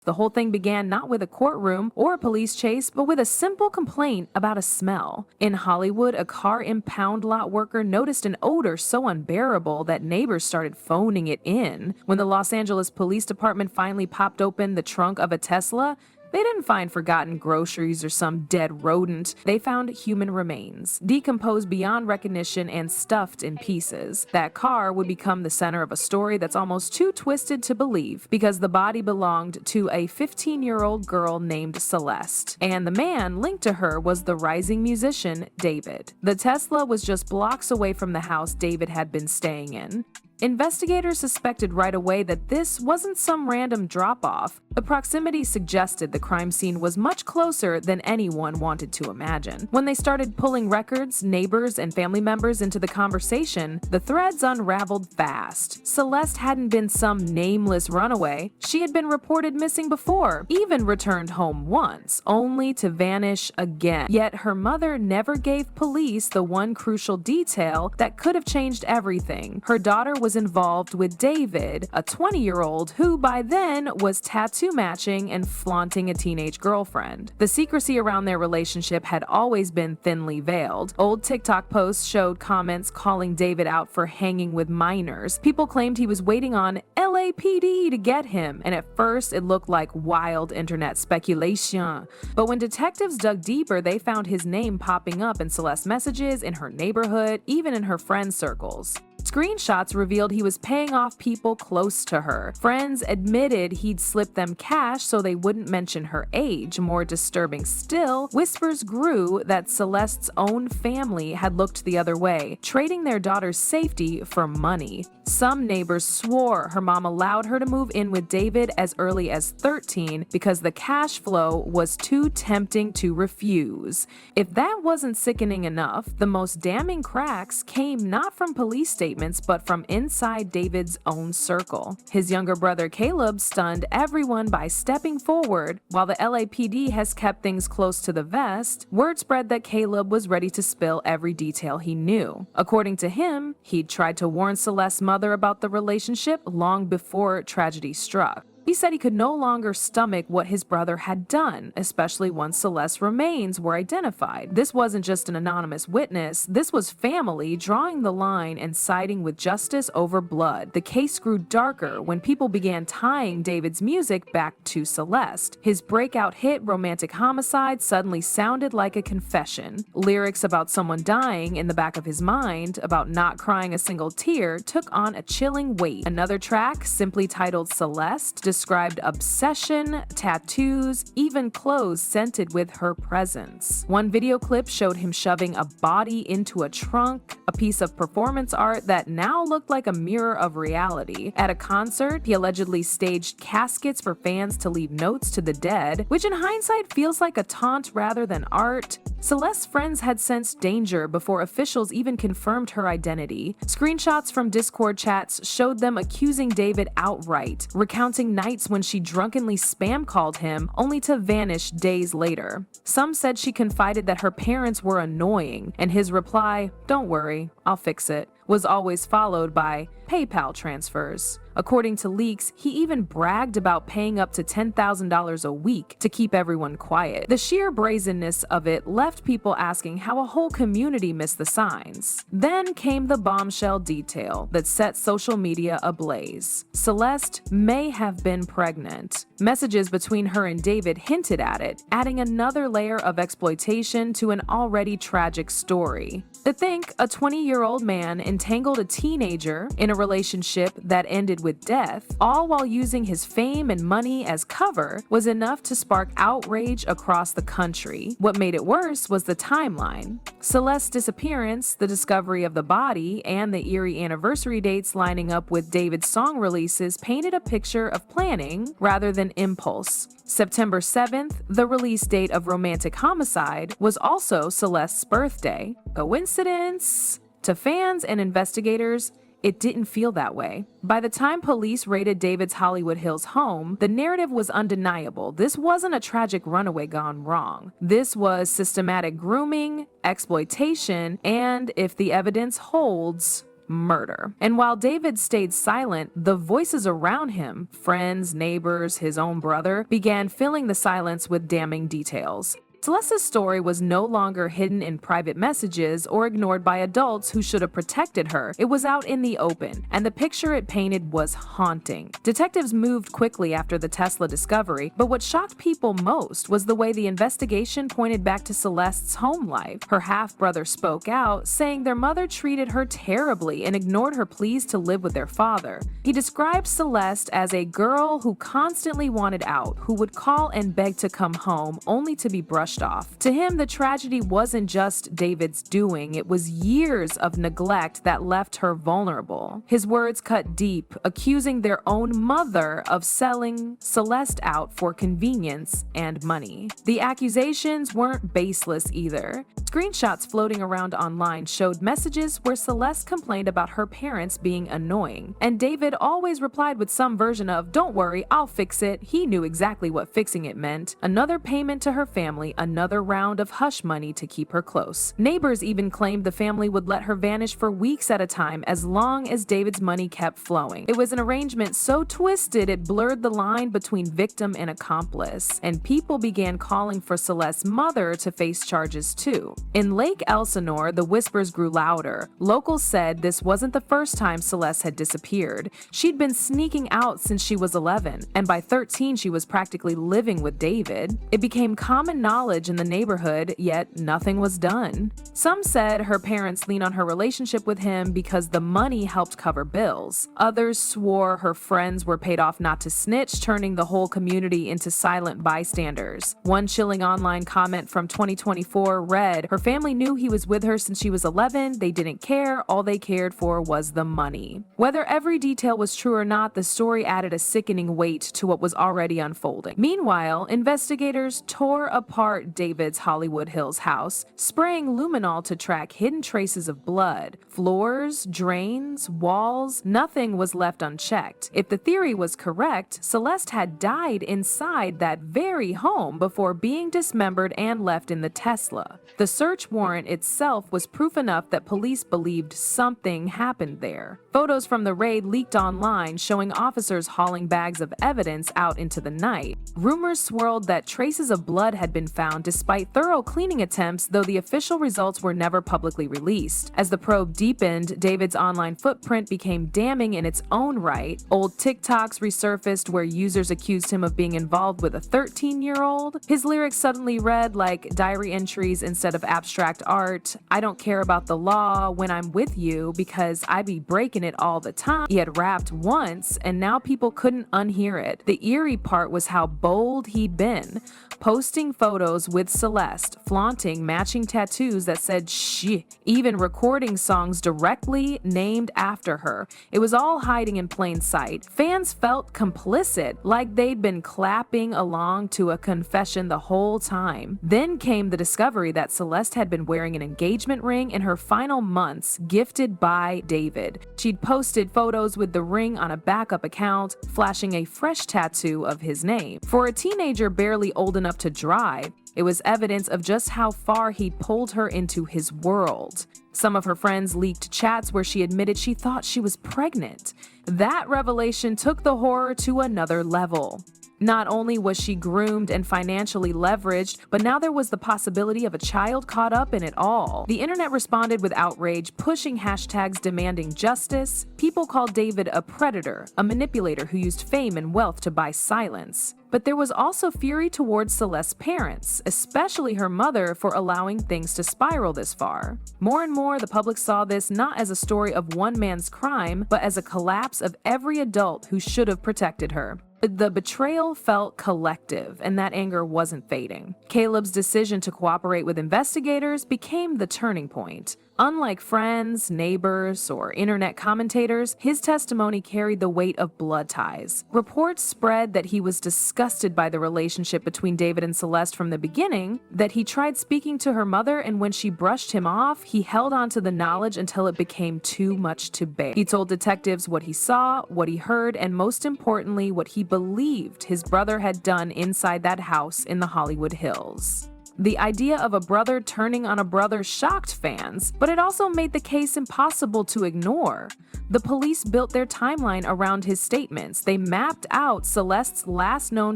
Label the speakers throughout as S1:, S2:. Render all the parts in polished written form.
S1: The whole thing began not with a courtroom or a police chase, but with a simple complaint about a smell. In Hollywood, a car impound lot worker noticed an odor so unbearable that neighbors started phoning it in. When the Los Angeles Police Department finally popped open the trunk of a Tesla, they didn't find forgotten groceries or some dead rodent. They found human remains, decomposed beyond recognition and stuffed in pieces. That car would become the center of a story that's almost too twisted to believe, because the body belonged to a 15-year-old girl named Celeste, and the man linked to her was the rising musician David. The Tesla was just blocks away from the house David had been staying in. Investigators suspected right away that this wasn't some random drop-off. The proximity suggested the crime scene was much closer than anyone wanted to imagine. When they started pulling records, neighbors, and family members into the conversation, the threads unraveled fast. Celeste hadn't been some nameless runaway. She had been reported missing before, even returned home once, only to vanish again. Yet her mother never gave police the one crucial detail that could have changed everything. Her daughter was involved with David, a 20-year-old who by then was tattoo matching and flaunting a teenage girlfriend. The secrecy around their relationship had always been thinly veiled. Old TikTok posts showed comments calling David out for hanging with minors. People claimed he was waiting on LAPD to get him, and at first it looked like wild internet speculation. But when detectives dug deeper, they found his name popping up in Celeste's messages, in her neighborhood, even in her friend circles. Screenshots revealed he was paying off people close to her. Friends admitted he'd slipped them cash so they wouldn't mention her age. More disturbing still, whispers grew that Celeste's own family had looked the other way, trading their daughter's safety for money. Some neighbors swore her mom allowed her to move in with David as early as 13 because the cash flow was too tempting to refuse. If that wasn't sickening enough, the most damning cracks came not from police statements but from inside David's own circle. His younger brother Caleb stunned everyone by stepping forward. While the LAPD has kept things close to the vest, word spread that Caleb was ready to spill every detail he knew. According to him, he'd tried to warn Celeste's mother about the relationship long before tragedy struck. He said he could no longer stomach what his brother had done, especially once Celeste's remains were identified. This wasn't just an anonymous witness, this was family drawing the line and siding with justice over blood. The case grew darker when people began tying David's music back to Celeste. His breakout hit, Romantic Homicide, suddenly sounded like a confession. Lyrics about someone dying in the back of his mind, about not crying a single tear, took on a chilling weight. Another track, simply titled Celeste, described obsession, tattoos, even clothes scented with her presence. One video clip showed him shoving a body into a trunk, a piece of performance art that now looked like a mirror of reality. At a concert, he allegedly staged caskets for fans to leave notes to the dead, which in hindsight feels like a taunt rather than art. Celeste's friends had sensed danger before officials even confirmed her identity. Screenshots from Discord chats showed them accusing David outright, recounting nights when she drunkenly spam called him only to vanish days later. Some said she confided that her parents were annoying, and his reply, "Don't worry, I'll fix it," was always followed by PayPal transfers. According to leaks, he even bragged about paying up to $10,000 a week to keep everyone quiet. The sheer brazenness of it left people asking how a whole community missed the signs. Then came the bombshell detail that set social media ablaze. Celeste may have been pregnant. Messages between her and David hinted at it, adding another layer of exploitation to an already tragic story. To think a 20-year-old man entangled a teenager in a relationship that ended with death, all while using his fame and money as cover, was enough to spark outrage across the country. What made it worse was the timeline. Celeste's disappearance, the discovery of the body, and the eerie anniversary dates lining up with David's song releases painted a picture of planning rather than impulse. September 7th, the release date of Romantic Homicide, was also Celeste's birthday. Coincidence? To fans and investigators, it didn't feel that way. By the time police raided David's Hollywood Hills home, the narrative was undeniable. This wasn't a tragic runaway gone wrong. This was systematic grooming, exploitation, and, if the evidence holds, murder. And while David stayed silent, the voices around him, friends, neighbors, his own brother, began filling the silence with damning details. Celeste's story was no longer hidden in private messages or ignored by adults who should have protected her. It was out in the open, and the picture it painted was haunting. Detectives moved quickly after the Tesla discovery, but what shocked people most was the way the investigation pointed back to Celeste's home life. Her half-brother spoke out, saying their mother treated her terribly and ignored her pleas to live with their father. He described Celeste as a girl who constantly wanted out, who would call and beg to come home, only to be brushed off. To him, the tragedy wasn't just David's doing, it was years of neglect that left her vulnerable. His words cut deep, accusing their own mother of selling Celeste out for convenience and money. The accusations weren't baseless either. Screenshots floating around online showed messages where Celeste complained about her parents being annoying, and David always replied with some version of, "Don't worry, I'll fix it." He knew exactly what fixing it meant. Another payment to her family, another round of hush money to keep her close. Neighbors even claimed the family would let her vanish for weeks at a time as long as David's money kept flowing. It was an arrangement so twisted it blurred the line between victim and accomplice, and people began calling for Celeste's mother to face charges too. In Lake Elsinore, the whispers grew louder. Locals said this wasn't the first time Celeste had disappeared. She'd been sneaking out since she was 11, and by 13 she was practically living with David. It became common knowledge in the neighborhood, yet nothing was done. Some said her parents leaned on her relationship with him because the money helped cover bills. Others swore her friends were paid off not to snitch, turning the whole community into silent bystanders. One chilling online comment from 2024 read, "Her family knew he was with her since she was 11, they didn't care, all they cared for was the money." Whether every detail was true or not, the story added a sickening weight to what was already unfolding. Meanwhile, investigators tore apart David's Hollywood Hills house, spraying luminol to track hidden traces of blood. Floors, drains, walls, nothing was left unchecked. If the theory was correct, Celeste had died inside that very home before being dismembered and left in the Tesla. The search warrant itself was proof enough that police believed something happened there. Photos from the raid leaked online showing officers hauling bags of evidence out into the night. Rumors swirled that traces of blood had been found despite thorough cleaning attempts, though the official results were never publicly released. As the probe deepened, David's online footprint became damning in its own right. Old TikToks resurfaced where users accused him of being involved with a 13-year-old. His lyrics suddenly read like diary entries instead of abstract art. "I don't care about the law when I'm with you because I be breaking it all the time." He had rapped once, and now people couldn't unhear it. The eerie part was how bold he'd been, posting photos with Celeste, flaunting matching tattoos that said "shh," even recording songs directly named after her. It was all hiding in plain sight. Fans felt complicit, like they'd been clapping along to a confession the whole time. Then came the discovery that Celeste had been wearing an engagement ring in her final months, gifted by David. She'd posted photos with the ring on a backup account, flashing a fresh tattoo of his name. For a teenager barely old enough to drive, it was evidence of just how far he'd pulled her into his world. Some of her friends leaked chats where she admitted she thought she was pregnant. That revelation took the horror to another level. Not only was she groomed and financially leveraged, but now there was the possibility of a child caught up in it all. The internet responded with outrage, pushing hashtags demanding justice. People called David a predator, a manipulator who used fame and wealth to buy silence. But there was also fury towards Celeste's parents, especially her mother, for allowing things to spiral this far. More and more, the public saw this not as a story of one man's crime, but as a collapse of every adult who should have protected her. The betrayal felt collective, and that anger wasn't fading. Caleb's decision to cooperate with investigators became the turning point. Unlike friends, neighbors, or internet commentators, his testimony carried the weight of blood ties. Reports spread that he was disgusted by the relationship between David and Celeste from the beginning, that he tried speaking to her mother, and when she brushed him off, he held on to the knowledge until it became too much to bear. He told detectives what he saw, what he heard, and most importantly, what he believed his brother had done inside that house in the Hollywood Hills. The idea of a brother turning on a brother shocked fans, but it also made the case impossible to ignore. The police built their timeline around his statements. They mapped out Celeste's last known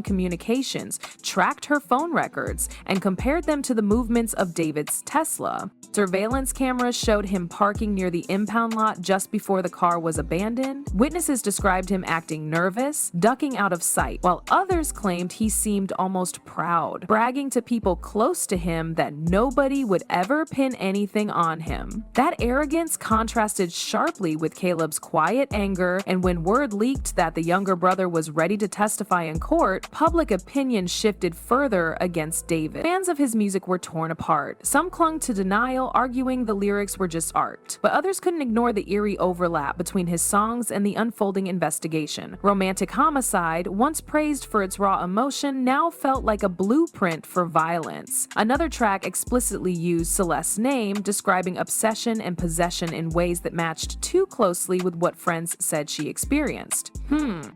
S1: communications, tracked her phone records, and compared them to the movements of David's Tesla. Surveillance cameras showed him parking near the impound lot just before the car was abandoned. Witnesses described him acting nervous, ducking out of sight, while others claimed he seemed almost proud, bragging to people close to him that nobody would ever pin anything on him. That arrogance contrasted sharply with Caleb's quiet anger, and when word leaked that the younger brother was ready to testify in court, public opinion shifted further against David. Fans of his music were torn apart. Some clung to denial, arguing the lyrics were just art, but others couldn't ignore the eerie overlap between his songs and the unfolding investigation. Romantic Homicide, once praised for its raw emotion, now felt like a blueprint for violence. Another track explicitly used Celeste's name, describing obsession and possession in ways that matched too closely with what friends said she experienced.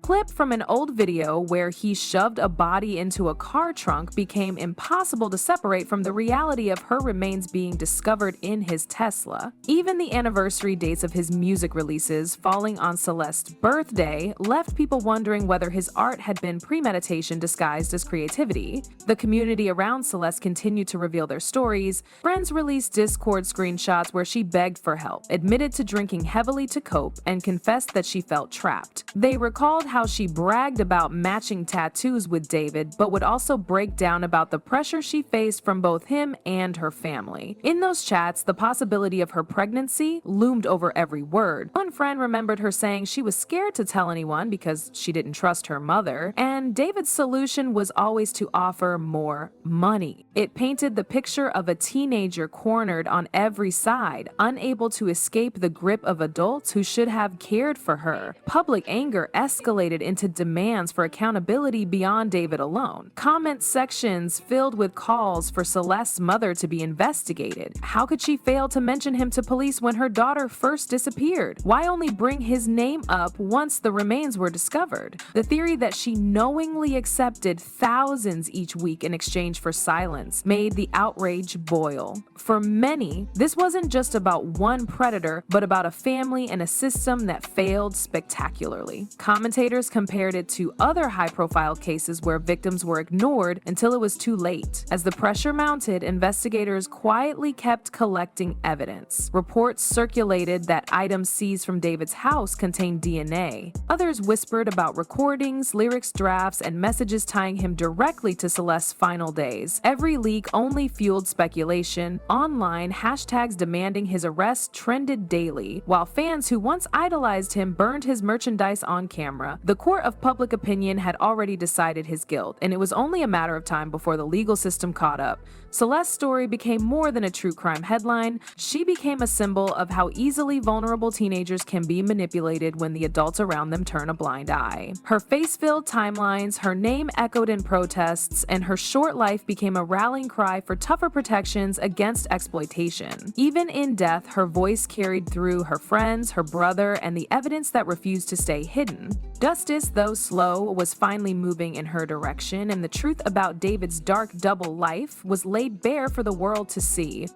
S1: Clip from an old video where he shoved a body into a car trunk became impossible to separate from the reality of her remains being discovered in his Tesla. Even the anniversary dates of his music releases falling on Celeste's birthday left people wondering whether his art had been premeditation disguised as creativity. The community around Celeste continued to reveal their stories. Friends released Discord screenshots where she begged for help, admitted to drinking heavily to cope, and confessed that she felt trapped. They recalled how she bragged about matching tattoos with David, but would also break down about the pressure she faced from both him and her family. In those chats, the possibility of her pregnancy loomed over every word. One friend remembered her saying she was scared to tell anyone because she didn't trust her mother, and David's solution was always to offer more money. It painted the picture of a teenager cornered on every side, unable to escape the grip of adults who should have cared for her. Public anger escalated into demands for accountability beyond David alone. Comment sections filled with calls for Celeste's mother to be investigated. How could she fail to mention him to police when her daughter first disappeared? Why only bring his name up once the remains were discovered? The theory that she knowingly accepted thousands each week in exchange for silence made the outrage boil. For many, this wasn't just about one predator, but about a family and a system that failed spectacularly. Commentators compared it to other high-profile cases where victims were ignored until it was too late. As the pressure mounted, investigators quietly kept collecting evidence. Reports circulated that items seized from David's house contained DNA. Others whispered about recordings, lyrics drafts, and messages tying him directly to Celeste's final days. Every leak only fueled speculation. Online, hashtags demanding his arrest trended daily, while fans who once idolized him burned his merchandise on camera. The court of public opinion had already decided his guilt, and it was only a matter of time before the legal system caught up. Celeste's story became more than a true crime headline. She became a symbol of how easily vulnerable teenagers can be manipulated when the adults around them turn a blind eye. Her face-filled timelines, her name echoed in protests, and her short life became a rallying cry for tougher protections against exploitation. Even in death, her voice carried through her friends, her brother, and the evidence that refused to stay hidden. Justice, though slow, was finally moving in her direction, and the truth about David's dark double life was laid bare for the world to see.